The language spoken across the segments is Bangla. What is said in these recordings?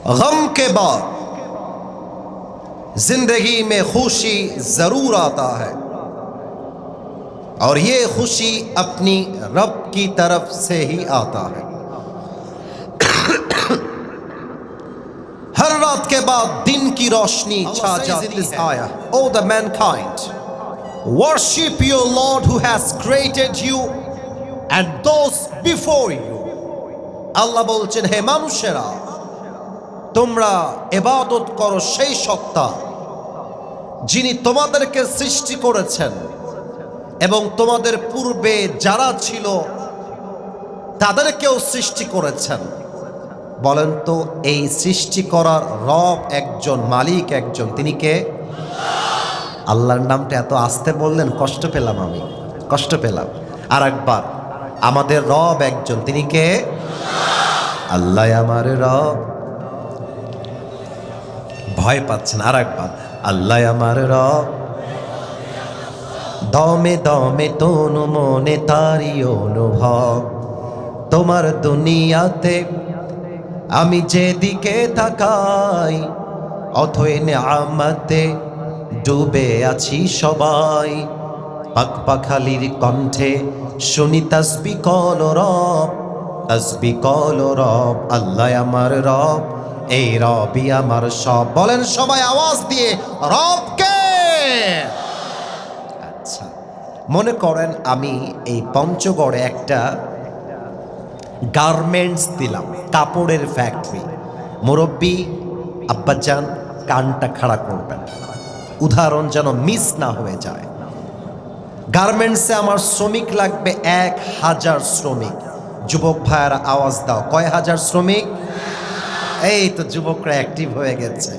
गम के बाद जिंदगी में खुशी जरूर आता है और ये खुशी अपनी रब की तरफ से ही आता है। हर रात के बाद दिन की रोशनी छा जाती है। O the mankind, worship your Lord who has created you and those before you. আল্লাহ বলছেন, হে মানুষেরা, তোমরা ইবাদত করো সেই সত্তা যিনি তোমাদেরকে সৃষ্টি করেছেন এবং তোমাদের পূর্বে যারা ছিল তাদেরকেও সৃষ্টি করেছেন। বলেন তো, এই সৃষ্টি করার রব একজন, মালিক একজন, তিনি কে? আল্লাহর নামটা এত আস্তে বললেন, কষ্ট পেলাম, আমি কষ্ট পেলাম। আর একবার, আমাদের রব একজন, তিনি কে? আল্লাহ আমার রব। ভয় পাচ্ছেন? আর একবার, আল্লাহ আমার রব। দমে দমে তনু মনে তারি অনুভব, তোমার দুনিয়াতে আমি যেদিকে তাকাই অথই নেয়ামতে ডুবে আছি সবাই। পাখপাখালির কণ্ঠে শুনি তাসবিহ কল রব, তাসবিহ কল রব। আল্লাহ আমার রব, এই রবই আমার সব। বলেন সবাই আওয়াজ দিয়ে, রবকে। আচ্ছা, মনে করেন আমি এই পঞ্চগড়ে একটা গার্মেন্টস দিলাম, কাপড়ের ফ্যাক্টরি। মুরব্বী আব্বাজান কানটা খাড়া করবেন, উদাহরণ যেন মিস না হয়ে যায়। গার্মেন্টসে আমার শ্রমিক লাগবে 1000 শ্রমিক। যুবক ভাইয়ারা আওয়াজ দাও, কয় হাজার শ্রমিক? এই তো যুবকরা অ্যাক্টিভ হয়ে গেছে।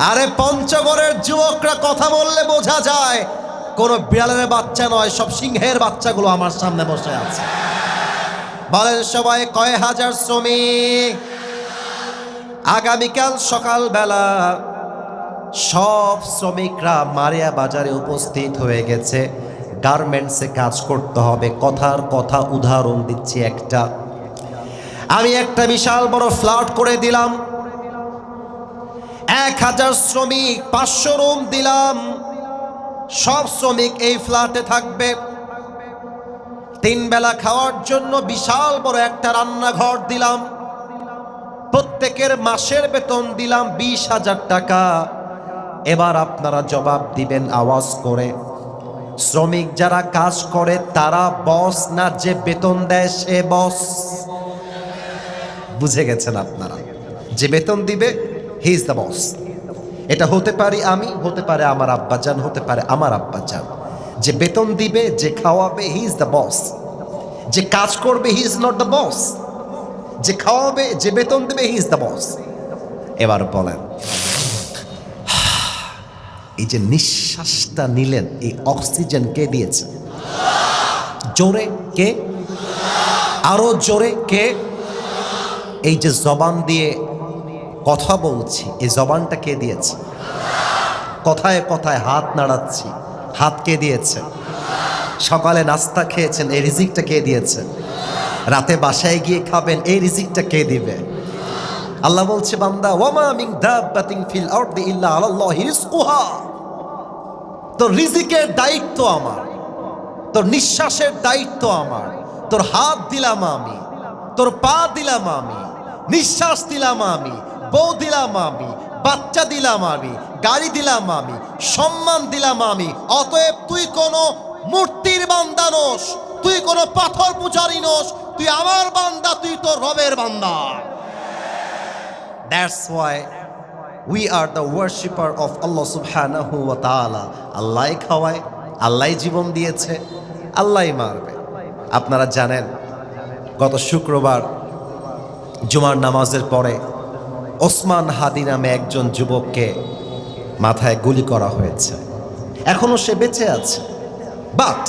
আরে পঞ্চগড়ের যুবকরা কথা বললে বোঝা যায় কোনো বিড়ালের বাচ্চা নয়, সব সিংহের বাচ্চাগুলো আমার সামনে বসে আছে। বলেন সবাই, কয় হাজার শ্রমিক? আগামীকাল সকালবেলা সব শ্রমিকরা মারিয়া বাজারে উপস্থিত হয়ে গেছে। গার্মেন্টসে কাজ করতে হবে। কথার কথা উদাহরণ দিচ্ছি একটা। আমি একটা বিশাল বড় ফ্ল্যাট করে দিলাম, 1000 শ্রমিক, 500 রুম দিলাম। সব শ্রমিক এই ফ্ল্যাটে থাকবে। 3 বেলা খাওয়ার জন্য বিশাল বড় একটা রান্নাঘর দিলাম। প্রত্যেকের মাসের বেতন দিলাম 20,000 টাকা। এবার আপনারা জবাব দিবেন আওয়াজ করে, শ্রমিক যারা কাজ করে তারা বস না, যে বেতন দেয় সে বস? বুঝে গেছেন আপনারা? যে বেতন দিবে হি ইজ দ্য বস। এটা হতে পারি আমি, হতে পারে আমার আব্বাজান, হতে পারে আমার আব্বাজান। যে বেতন দিবে, যে খাওয়াবে, হি ইজ দ্য বস। যে কাজ করবে, he is not the boss. যে খাওয়াবে, যে বেতন দেবে, হি ইজ দ্য বস। এবার বলেন, এই যে নিঃশ্বাসটা নিলেন, এই অক্সিজেন কে দিয়েছে? জোরে কে? আরো জোরে কে? এই যে জবান দিয়ে কথা বলছি, এই জবানটা কে দিয়েছে? কথায় কথায় হাত নাড়াচ্ছি, হাত কে দিয়েছে? সকালে নাস্তা খেয়েছেন, এই রিজিকটা কে দিয়েছে? রাতে বাসায় গিয়ে খাবেন, এই রিজিকটা কে দিবে? আল্লাহ বলছে, বান্দা, ওয়ামা মিন দাব্বাতিন ফিল আরদি ইল্লা আলাল্লাহি রিজকুহা। তোর রিজিকের দায়িত্ব আমার, তোর নিঃশ্বাসের দায়িত্ব আমার। তোর হাত দিলাম আমি, তোর পা দিলাম আমি, নিঃশ্বাস দিলাম আমি, বউ দিলাম আমি, বাচ্চা দিলাম আমি, গাড়ি দিলাম আমি, সম্মান দিলাম আমি। অতএব তুই কোনো মূর্তির বান্দা নোস, তুই কোনো পাথর পূজারী নোস, তুই আমার বান্দা, তুই তোর রবের বান্দা। That's why we are the worshipper of Allah subhanahu wa ta'ala. আল্লাহই খাওয়ায়, আল্লাহই জীবন দিয়েছে, আল্লাহই মারবে। আপনারা জানেন, গত শুক্রবার জুমার নামাজের পরে ওসমান হাদি নামে একজন যুবককে মাথায় গুলি করা হয়েছে। এখনো সে বেঁচে আছে, বাট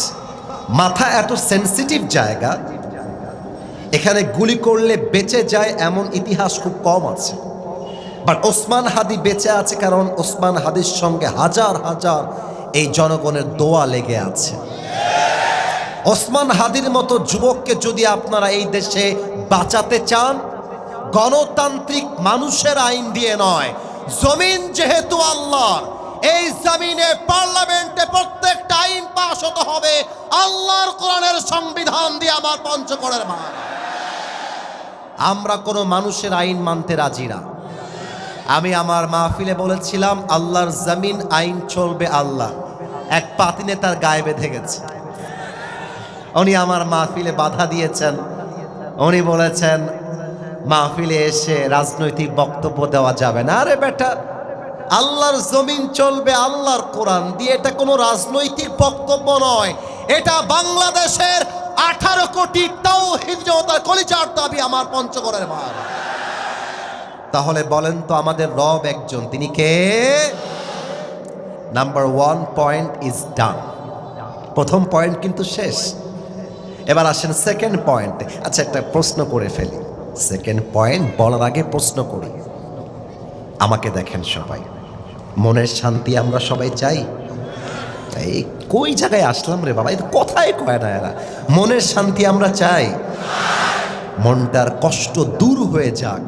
মাথা এত সেন্সিটিভ জায়গা, এখানে গুলি করলে বেঁচে যায় এমন ইতিহাস খুব কম আছে। বাট ওসমান হাদি বেঁচে আছে কারণ ওসমান হাদির সঙ্গে হাজার হাজার এই জনগণের দোয়া লেগে আছে। ওসমান হাদির মতো যুবককে যদি আপনারা এই দেশে বাঁচাতে চান, গণতান্ত্রিক মানুষের আইন দিয়ে নয়। জমিন যেহেতু আল্লাহর, এই জমিনে পার্লামেন্টে প্রত্যেকটা আইন পাস হতে হবে আল্লাহর কোরআনের সংবিধান দিয়ে। আমার পঞ্চগড়ের মা, আমরা কোনো মানুষের আইন মানতে রাজি না। আমি আমার মাহফিলে বলেছিলাম আল্লাহর জমিন, আইন চলবে আল্লাহ। এক পাতি নেতার গায়ে বেঁধে গেছে, উনি আমার মাহফিলে বাধা দিয়েছেন। উনি বলেছেন মাহফিলে এসে রাজনৈতিক বক্তব্য দেওয়া যাবে না। আরে বেটা, আল্লাহর জমিন চলবে আল্লাহর কোরআন দিয়ে, এটা কোনো রাজনৈতিক বক্তব্য নয়। এটা বাংলাদেশের 18 কোটি তাওহীদ জনতার কলিজার দাবি। আমার পঞ্চগড়ের মা, তাহলে বলেন তো আমাদের রব একজন, তিনি কে? Number 1 point is done. প্রথম পয়েন্ট কিন্তু শেষ। এবার আসেন সেকেন্ড পয়েন্টে। আচ্ছা, একটা প্রশ্ন করে ফেলি। সেকেন্ড পয়েন্ট বলার আগে প্রশ্ন করি। আমাকে দেখেন সবাই, মনের শান্তি আমরা সবাই চাই। এই কই জায়গায় আসলাম রে বাবা, এই কথাই কয় না এরা। মনের শান্তি আমরা চাই, মনটার কষ্ট দূর হয়ে যাক,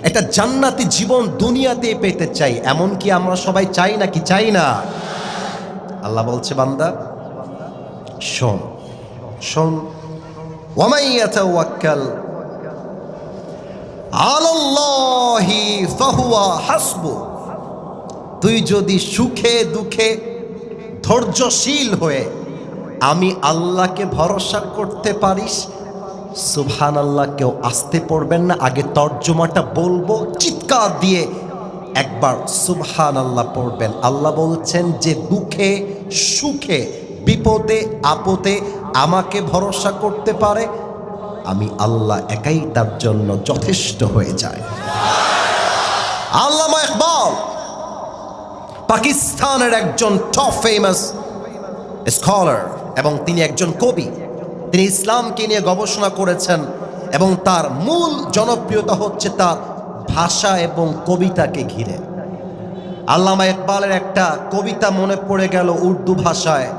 একটা জান্নাতি জীবন দুনিয়াতে পেতে চাই। এমন কি আমরা সবাই চাই নাকি চাই না? আল্লাহ বলছে বান্দা শোন শোন, ওয়ামান ইয়াতাওয়াক্কাল আলাল্লাহি ফাহুয়া হাসবু। তুই যদি সুখে দুঃখে ধৈর্যশীল হয়ে আমি আল্লাহকে ভরসা করতে পারিস, সুবহানাল্লাহ কেউ আসতে পড়বেন না, আগে তর্জমাটা বলবো, চিৎকার দিয়ে একবার সুবহানাল্লাহ পড়বেন। আল্লাহ বলছেন যে দুঃখে সুখে বিপদে আপদে আমাকে ভরসা করতে পারে, আমি আল্লাহ একাই তার জন্য যথেষ্ট হয়ে যায়। আল্লামা ইকবাল পাকিস্তানের একজন টপ ফেমাস স্কলার এবং তিনি একজন কবি। তিনি ইসলামকে নিয়ে গবেষণা করেছেন এবং তার মূল জনপ্রিয়তা হচ্ছে তার ভাষা এবং কবিতাকে ঘিরে। আল্লামা ইকবালের একটা কবিতা মনে পড়ে গেল উর্দু ভাষায়,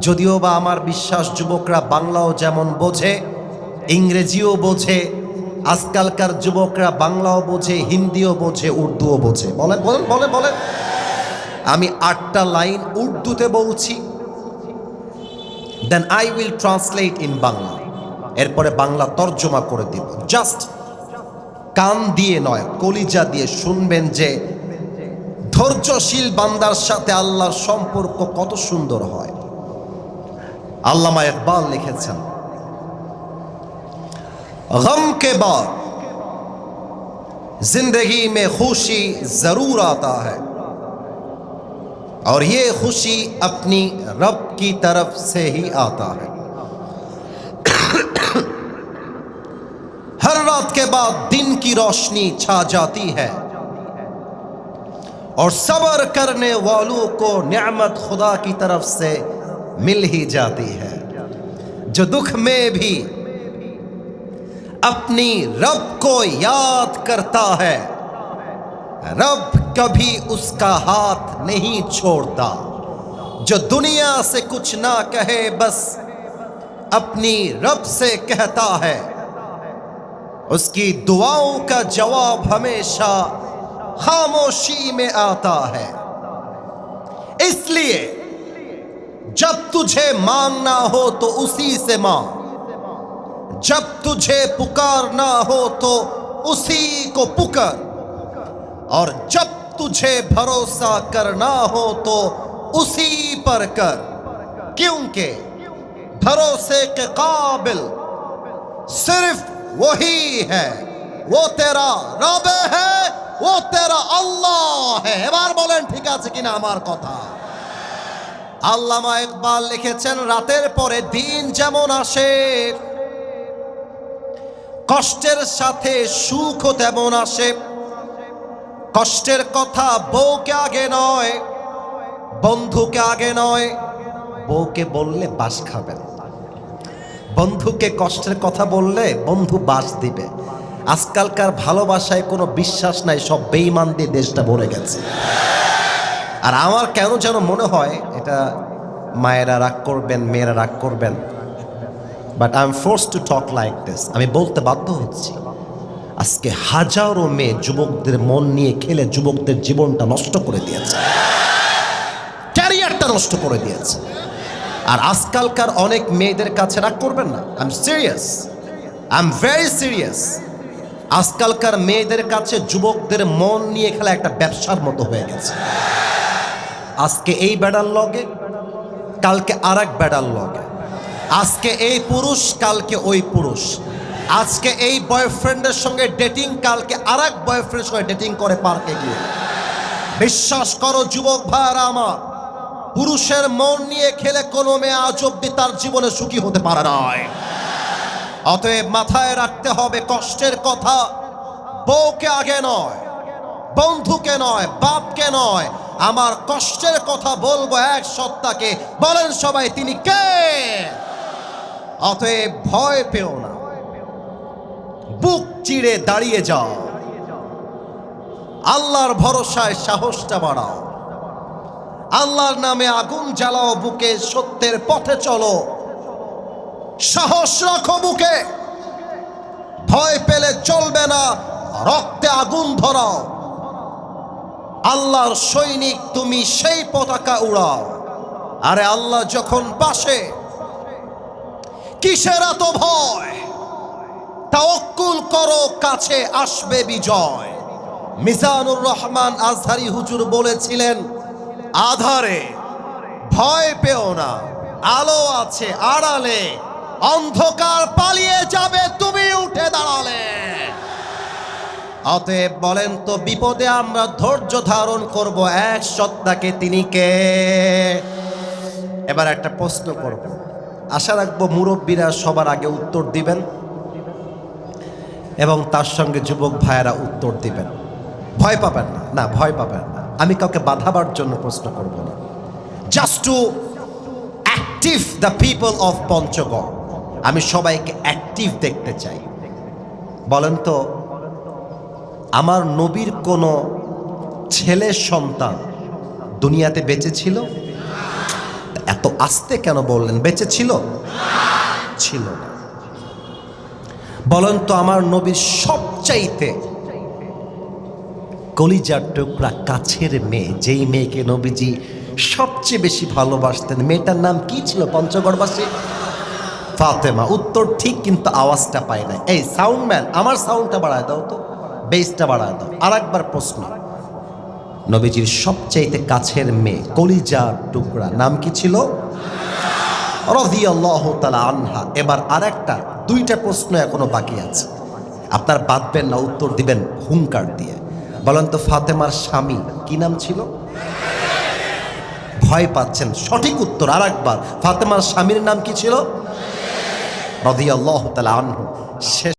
যদিও বা আমার বিশ্বাস যুবকরা বাংলাও যেমন বোঝে, ইংরেজিও বোঝে। আজকালকার যুবকরা বাংলাও বোঝে, হিন্দিও বোঝে, উর্দুও বোঝে। বলেন বলেন বলেন বলেন। আমি 8টা লাইন উর্দুতে বলছি, then I will translate in Bangla. এরপরে বাংলা তর্জমা করে দিব। জাস্ট কান দিয়ে নয়, কলিজা দিয়ে শুনবেন যে ধৈর্যশীল বান্দার সাথে আল্লাহর সম্পর্ক কত সুন্দর হয়। আল্লামা ইকবাল লিখেছেন, गम के बाद जिंदगी में खुशी जरूर आता है और ये खुशी अपनी रब की तरफ से ही आता है। हर रात के बाद दिन की रोशनी छा जाती है और सब्र करने वालों को नेमत खुदा की तरफ से मिल ही जाती है। जो दुख में भी अपनी रब को याद करता है, रब कभी उसका हाथ नहीं छोड़ता। जो दुनिया से कुछ ना कहे बस अपनी रब से कहता है, उसकी दुआओं का जवाब हमेशा खामोशी में आता है। इसलिए जब तुझे मांगना हो तो उसी से मांग, जब तुझे पुकारना हो तो उसी को पुकार, और जब तुझे भरोसा करना हो तो उसी पर कर, क्योंकि भरोसे के काबिल सिर्फ वही है, वो तेरा रब है, वो तेरा अल्लाह है। এবার বলেন ঠিক আছে কিনা আমার কথা? আল্লামা ইকবাল লিখেছেন, রাতের পরে দিন যেমন আসে, কষ্টের সাথে সুখও তেমন আসে। কষ্টের কথা বউকে আগে নয়, বন্ধুকে আগে নয়। বউকে বললে বাস খাবেন, বন্ধুকে কষ্টের কথা বললে বন্ধু বাস দিবে। আজকালকার ভালোবাসায় কোনো বিশ্বাস নাই, সব বেঈমান দিয়ে দেশটা ভরে গেছে। আর আমার কেন যেন মনে হয়, এটা মায়েরা রাগ করবেন, মেয়েরা রাগ করবেন, but I am forced to talk like this. আমি বলতে বাধ্য হচ্ছি। আজকে হাজারো মেয়ে যুবকদের মন নিয়ে খেলে যুবকদের জীবনটা নষ্ট করে দিয়েছে, ক্যারিয়ারটা নষ্ট করে দিয়েছে। আর আজকালকার অনেক মেয়েদের কাছে রাগ করবেন না, I am serious, I am very serious. আজকালকার মেয়েদের কাছে যুবকদের মন নিয়ে খেলা একটা ব্যবসার মতো হয়ে গেছে। আজকে এই বেড়ার লগে, কালকে আর এক বেড়ার লগে, আজকে এই পুরুষ কালকে ওই পুরুষ, আজকে এই বয়ফ্রেন্ডের সঙ্গে ডেটিং, কালকে আর এক বয়ফ্রেন্ডের সঙ্গে ডেটিং করে পার্কে গিয়ে। বিশ্বাস করো যুবক ভাইরা আমার, পুরুষের মন নিয়ে খেলে কোনো মেয়ে আজ অব্দি তার জীবনে সুখী হতে পারে নয়। অতএব মাথায় রাখতে হবে, কষ্টের কথা বউকে আগে নয়, বন্ধুকে নয়, বাপকে নয়, আমার কষ্টের কথা বলবো এক সত্তাকে। বলেন সবাই তিনি কে? অতএব ভয় পেও না, বুক চিড়ে দাঁড়িয়ে যাও, আল্লাহর ভরসায় সাহসটা বাড়াও, আল্লাহর নামে আগুন জ্বালাও বুকে, সত্যের পথে চলো, সাহস রাখো বুকে, ভয় পেলে চলবে না, রক্তে আগুন ধরাও, আল্লাহর সৈনিক তুমি, সেই পতাকা উড়াও। আরে আল্লাহ যখন পাশে, কিসের এত ভয়? তাওয়াক্কুল করো, কাছে আসবে বিজয়। মিজানুর রহমান আজহারি হুজুর বলেছিলেন, আধারে ভয় পেও না, আলো আছে আড়ালে, অন্ধকার পালিয়ে যাবে তুমি উঠে দাঁড়ালে। অতএব বলেন তো, বিপদে আমরা ধৈর্য ধারণ করব এক সত্তাকে, তিনি কে? এবার একটা প্রশ্ন করব, আশা রাখবো মুরব্বীরা সবার আগে উত্তর দিবেন এবং তার সঙ্গে যুবক ভাইয়েরা উত্তর দিবেন। ভয় পাবেন না, না ভয় পাবেন না, আমি কাউকে বাধাবার জন্য প্রশ্ন করব না, just to active the people of Panchagarh. আমি সবাইকে অ্যাক্টিভ দেখতে চাই। বলেন তো, আমার নবীর কোনো ছেলে সন্তান দুনিয়াতে বেঁচে ছিল? এত আস্তে কেন বললেন? বেঁচে ছিল? ছিল না। বলেন তো, আমার নবীর সবচাইতে কলিজার টুকরা কাছের মেয়ে, যেই মেয়েকে নবীজি সবচেয়ে বেশি ভালোবাসতেন, মেয়েটার নাম কি ছিল পঞ্চগড়বাসী? ফাতেমা। উত্তর ঠিক, কিন্তু আওয়াজটা পায় না। এই সাউন্ডম্যান, আমার সাউন্ডটা বাড়ায় দাও তো, বেসটা বাড়ায় দাও। আর একবার প্রশ্ন, নবীজির সবচাইতে কাছের মেয়ে, কলিজার টুকরা, নাম কি ছিল? রাদিয়াল্লাহু তাআলা আনহা। এবার আরেকটা, দুইটা প্রশ্ন এখনো বাকি আছে, আপনার বাঁধবেন না, উত্তর দিবেন হুঙ্কার দিয়ে। বলেন তো, ফাতেমার স্বামী কি নাম ছিল? ভয় পাচ্ছেন, সঠিক উত্তর আর একবার, ফাতেমার স্বামীর নাম কি ছিল? রাদিয়াল্লাহু তাআলা আনহু।